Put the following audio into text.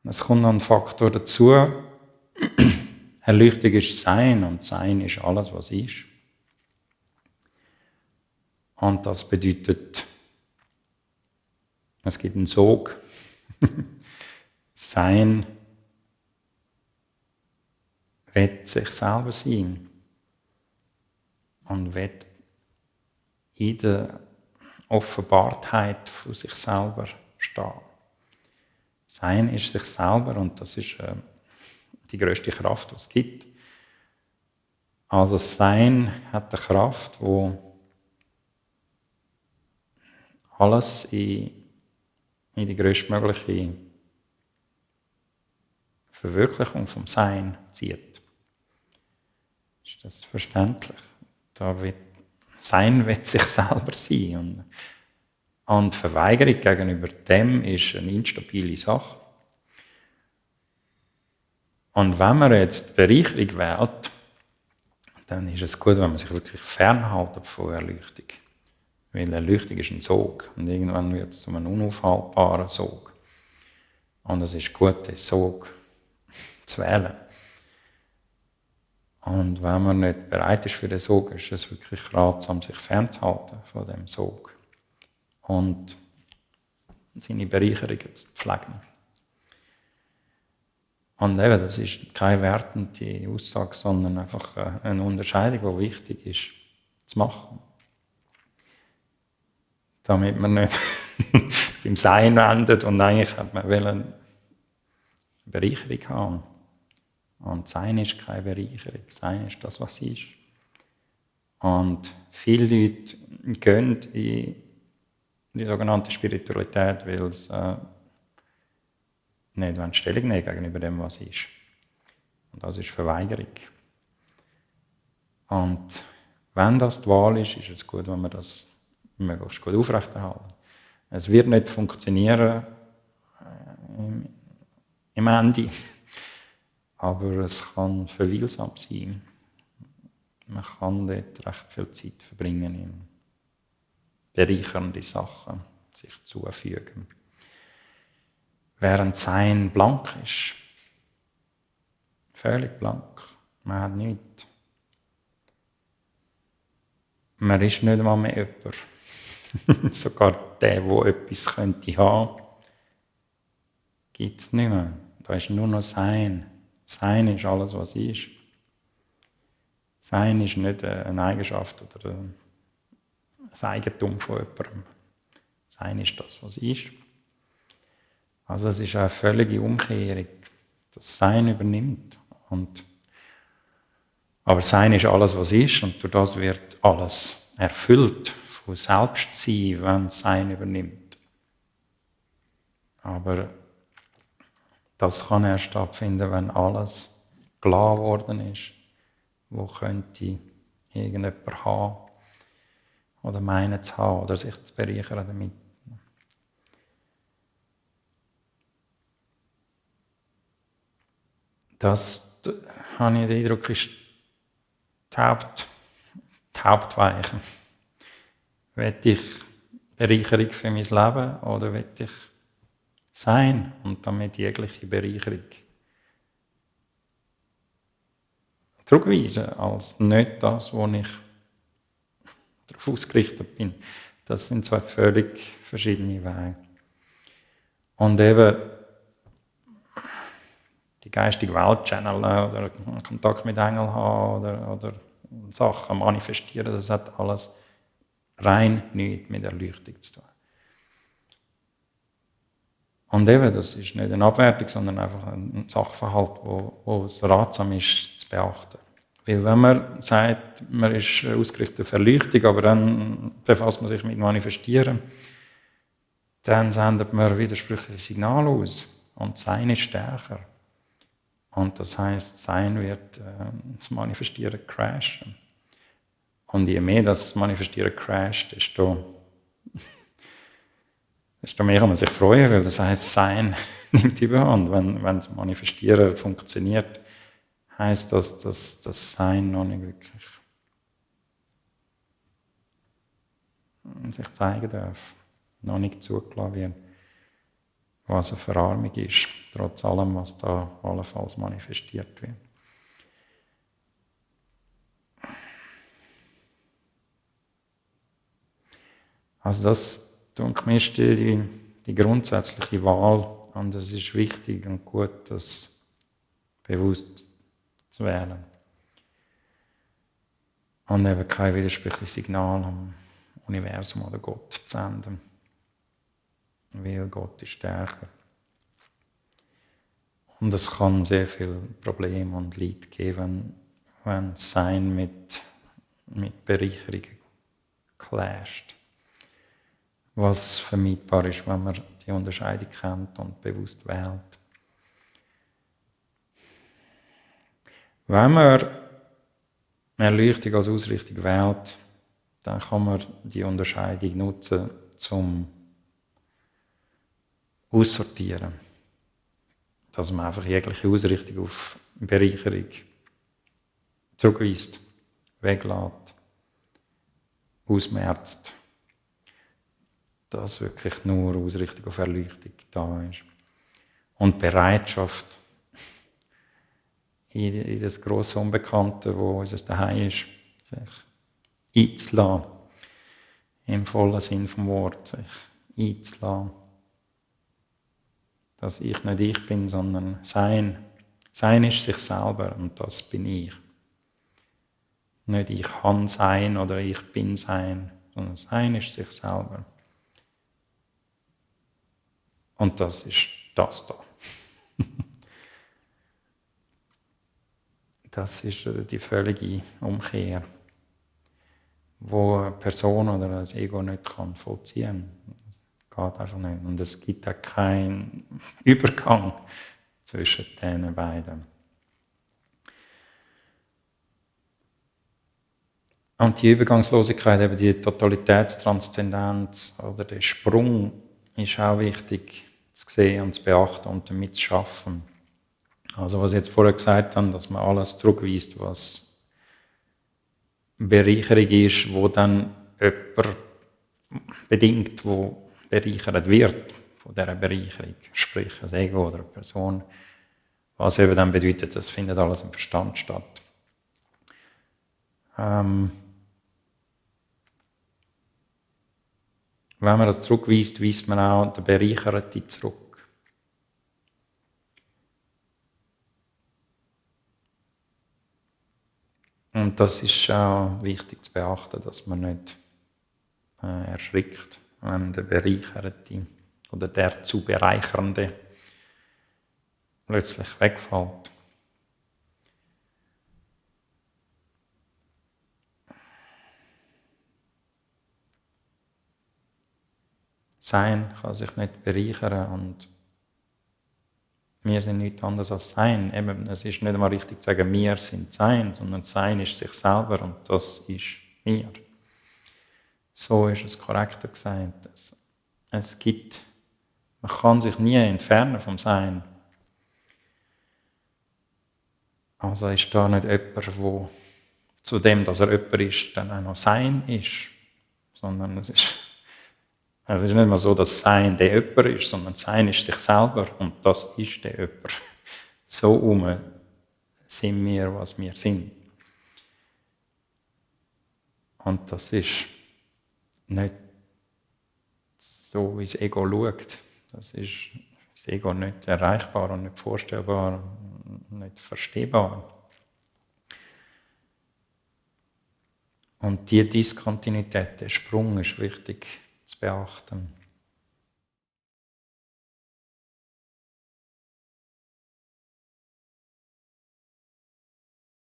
Es kommt noch ein Faktor dazu. Erleuchtung ist Sein und Sein ist alles, was ist. Und das bedeutet, es gibt einen Sog. Sein will sich selber sein und will in der Offenbartheit von sich selber stehen. Sein ist sich selber und das ist die grösste Kraft, die es gibt. Also Sein hat eine Kraft, die alles in die grösstmögliche Verwirklichung vom Sein zieht. Ist das verständlich? Sein will sich selber sein. Und Verweigerung gegenüber dem ist eine instabile Sache. Und wenn man jetzt Bereicherung wählt, dann ist es gut, wenn man sich wirklich fernhält von Erleuchtung. Weil Erleuchtung ist ein Sog. Und irgendwann wird es zu einem unaufhaltbaren Sog. Und es ist gut, den Sog zu wählen. Und wenn man nicht bereit ist für den Sog, ist es wirklich ratsam, sich fernzuhalten von dem Sog. Und seine Bereicherungen zu pflegen. Und eben, das ist keine wertende Aussage, sondern einfach eine Unterscheidung, die wichtig ist, zu machen. Damit man nicht beim Sein endet und eigentlich hat man eine Bereicherung haben. Und Sein ist keine Bereicherung, Sein ist das, was ist. Und viele Leute gehen in die sogenannte Spiritualität, weil sie nicht Stellung nehmen gegenüber dem, was ist. Und das ist Verweigerung. Und wenn das die Wahl ist, ist es gut, wenn wir das möglichst gut aufrechterhalten. Es wird nicht funktionieren im Ende, aber es kann verweilsam sein. Man kann dort recht viel Zeit verbringen in bereichernde Sachen, sich zufügen. Während Sein blank ist. Völlig blank. Man hat nichts. Man ist nicht einmal mehr jemand. Sogar der etwas könnte haben, gibt es nicht mehr. Da ist nur noch Sein. Sein ist alles, was ist. Sein ist nicht eine Eigenschaft oder ein Eigentum von jemandem. Sein ist das, was ist. Also es ist eine völlige Umkehrung. Das Sein übernimmt. Aber Sein ist alles, was ist, und durch das wird alles erfüllt von Selbstsein, wenn Sein übernimmt. Aber das kann erst stattfinden, wenn alles klar geworden ist, wo könnte irgendjemand haben oder meinen zu haben oder sich zu bereichern damit. Das, habe ich den Eindruck, ist die Hauptweiche. Will ich Bereicherung für mein Leben oder will ich Sein und damit jegliche Bereicherung zurückweisen als nicht das, wo ich darauf ausgerichtet bin? Das sind zwei völlig verschiedene Wege. Und eben die geistige Welt channeln oder Kontakt mit Engeln haben oder Sachen manifestieren, das hat alles rein nichts mit Erleuchtung zu tun. Und eben, das ist nicht eine Abwertung, sondern einfach ein Sachverhalt, wo es ratsam ist zu beachten. Weil wenn man sagt, man ist ausgerichtet auf Erleuchtung, aber dann befasst man sich mit Manifestieren, dann sendet man widersprüchliche Signale aus. Und Sein ist stärker. Und das heisst, Sein wird das Manifestieren crashen. Und je mehr das Manifestieren crasht, desto mehr kann man sich freuen, weil das heisst, Sein nimmt überhand. Wenn das Manifestieren funktioniert, heisst das, dass das Sein noch nicht wirklich sich zeigen darf, noch nicht zugelassen wird. was eine Verarmung ist, trotz allem, was da allenfalls manifestiert wird. Also das, denke ich, ist die grundsätzliche Wahl, und es ist wichtig und gut, das bewusst zu wählen. Und eben kein widersprüchliches Signal am Universum oder Gott zu senden. Weil Gott ist stärker. Und es kann sehr viel Probleme und Leid geben, wenn das Sein mit Bereicherungen clasht. Was vermeidbar ist, wenn man die Unterscheidung kennt und bewusst wählt. Wenn man Erleuchtung als Ausrichtung wählt, dann kann man die Unterscheidung nutzen, zum Aussortieren. Dass man einfach jegliche Ausrichtung auf Bereicherung zurückweist, weglässt, ausmerzt. Dass wirklich nur Ausrichtung auf Erleuchtung da ist. Und Bereitschaft in das grosse Unbekannte, wo unser Daheim ist, sich einzulassen. Im vollen Sinn vom Wort, sich einzulassen. Dass ich nicht ich bin, sondern Sein. Sein ist sich selber und das bin ich. Nicht ich kann sein oder ich bin sein, sondern Sein ist sich selber. Und das ist das da. Das ist die völlige Umkehr, wo eine Person oder ein Ego nicht vollziehen kann. Das geht einfach nicht. Und es gibt auch keinen Übergang zwischen diesen beiden. Und die Übergangslosigkeit, eben die Totalitätstranszendenz oder der Sprung, ist auch wichtig zu sehen und zu beachten und damit zu schaffen. Also was ich jetzt vorher gesagt habe, dass man alles zurückweist, was Bereicherung ist, wo dann jemand bedingt, wo bereichert wird von dieser Bereicherung, sprich ein Ego oder eine Person, was eben dann bedeutet, das findet alles im Verstand statt. Wenn man das zurückweist, weist man auch den Bereicherten zurück. Und das ist auch wichtig zu beachten, dass man nicht erschrickt, wenn der Bereicherte oder der zu Bereichernde plötzlich wegfällt. Sein kann sich nicht bereichern und wir sind nichts anderes als Sein. Eben, es ist nicht einmal richtig zu sagen, wir sind Sein, sondern Sein ist sich selber und das ist mir. So ist es korrekter gesagt. Man kann sich nie entfernen vom Sein. Also ist da nicht jemand, der zu dem, dass er jemand ist, dann auch noch Sein ist, sondern es ist nicht mal so, dass Sein der jemand ist, sondern Sein ist sich selber und das ist der jemand. So sind wir, was wir sind. Und das ist nicht so, wie das Ego schaut. Das Ego nicht erreichbar und nicht vorstellbar, nicht verstehbar. Und diese Diskontinuität, der Sprung ist wichtig zu beachten.